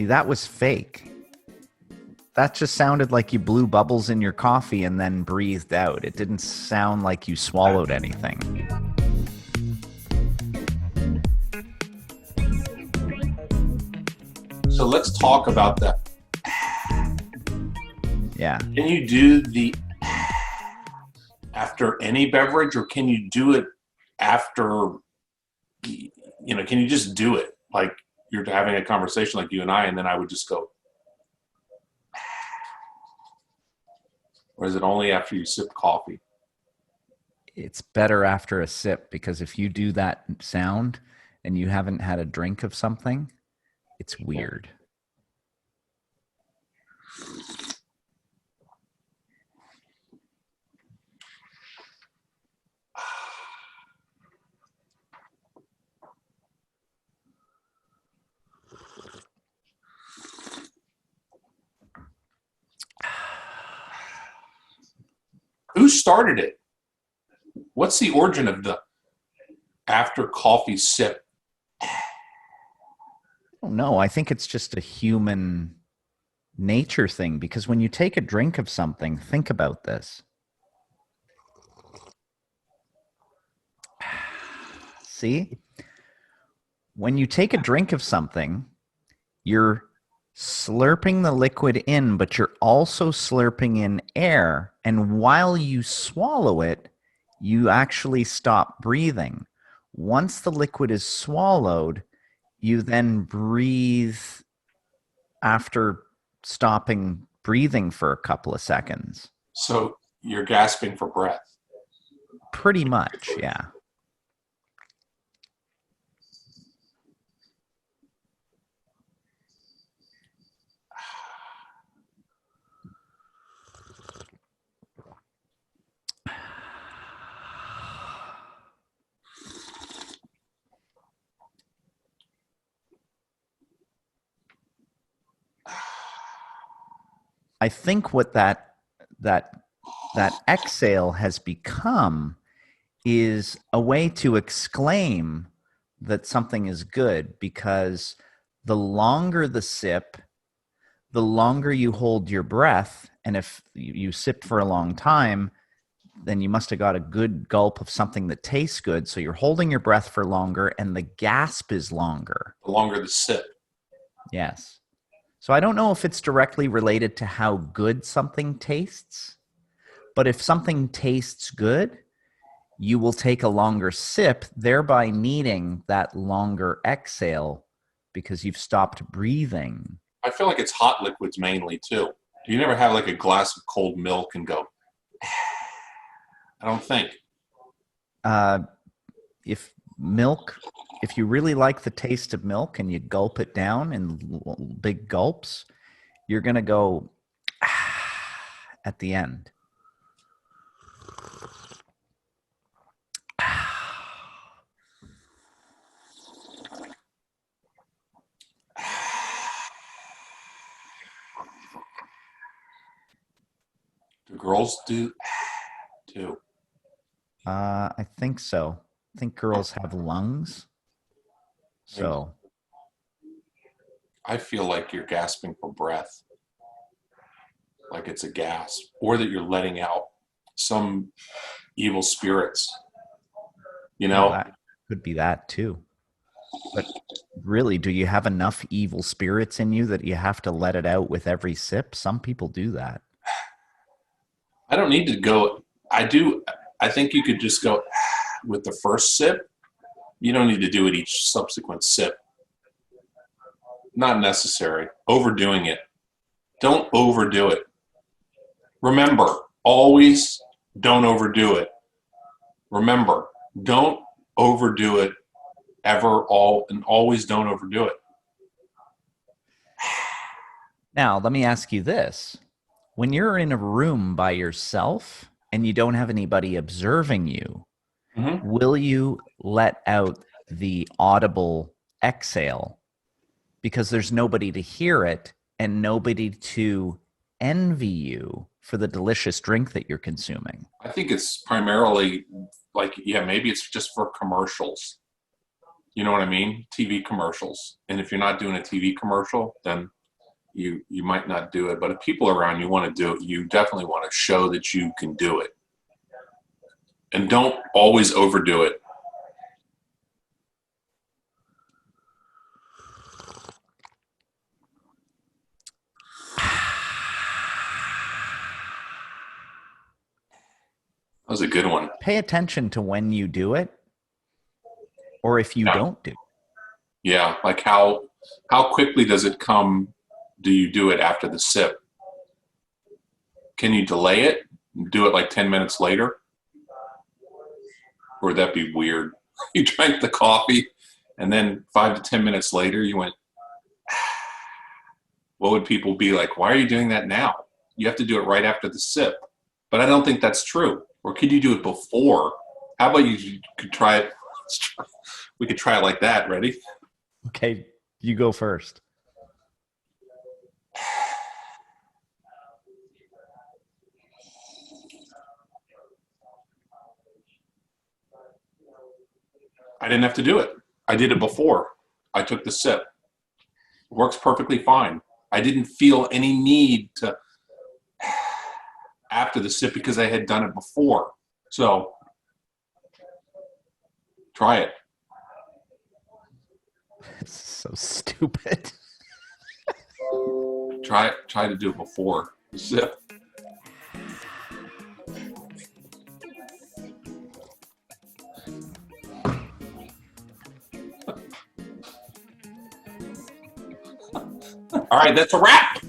See, that was fake. That just sounded like you blew bubbles in your coffee and then breathed out. It didn't sound like you swallowed anything. So let's talk about that. Yeah. Can you do the after any beverage, or can you do it after, can you just do it? Like you're having a conversation like you and I, and then I would just go, or is it only after you sip coffee? It's better after a sip, because if you do that sound and you haven't had a drink of something, it's weird. Who started it? What's the origin of the after coffee sip? I don't know. I think it's just a human nature thing, because when you take a drink of something, think about this. See? When you take a drink of something, you're slurping the liquid in, but you're also slurping in air. And while you swallow it, you actually stop breathing. Once the liquid is swallowed, you then breathe after stopping breathing for a couple of seconds. So you're gasping for breath. Pretty much, yeah. I think what that exhale has become is a way to exclaim that something is good, because the longer the sip, the longer you hold your breath. And if you sip for a long time, then you must have got a good gulp of something that tastes good. So you're holding your breath for longer, and the gasp is longer. The longer the sip. Yes. So I don't know if it's directly related to how good something tastes, but if something tastes good, you will take a longer sip, thereby needing that longer exhale because you've stopped breathing. I feel like it's hot liquids mainly too. Do you never have like a glass of cold milk and go, I don't think. If you really like the taste of milk and you gulp it down in big gulps, you're going to go at the end. Do girls do too? I think so. I think girls have lungs. So I feel like you're gasping for breath, like it's a gasp, or that you're letting out some evil spirits. that could be that too. But really, do you have enough evil spirits in you that you have to let it out with every sip? Some people do that. I don't need to go. I do. I think you could just go with the first sip. You don't need to do it each subsequent sip. Not necessary. Overdoing it. Don't overdo it. Remember, always don't overdo it. Remember, don't overdo it ever, and always don't overdo it. Now, let me ask you this. When you're in a room by yourself and you don't have anybody observing you, will you let out the audible exhale because there's nobody to hear it and nobody to envy you for the delicious drink that you're consuming? I think it's primarily like, maybe it's just for commercials. You know what I mean? TV commercials. And if you're not doing a TV commercial, then you might not do it. But if people are around you want to do it, you definitely want to show that you can do it. And don't always overdo it. That was a good one. Pay attention to when you do it, or if you don't do it. Yeah, like how quickly does it come? Do you do it after the sip? Can you delay it and do it like 10 minutes later? Or would that be weird? You drank the coffee and then 5 to 10 minutes later you went, what would people be like? Why are you doing that now? You have to do it right after the sip. But I don't think that's true. Or could you do it before? How about you could try it? We could try it like that. Ready? Okay, you go first. I didn't have to do it. I did it before I took the sip. It works perfectly fine. I didn't feel any need to after the sip because I had done it before. So try it. It's so stupid. Try to do it before the sip. All right, that's a wrap.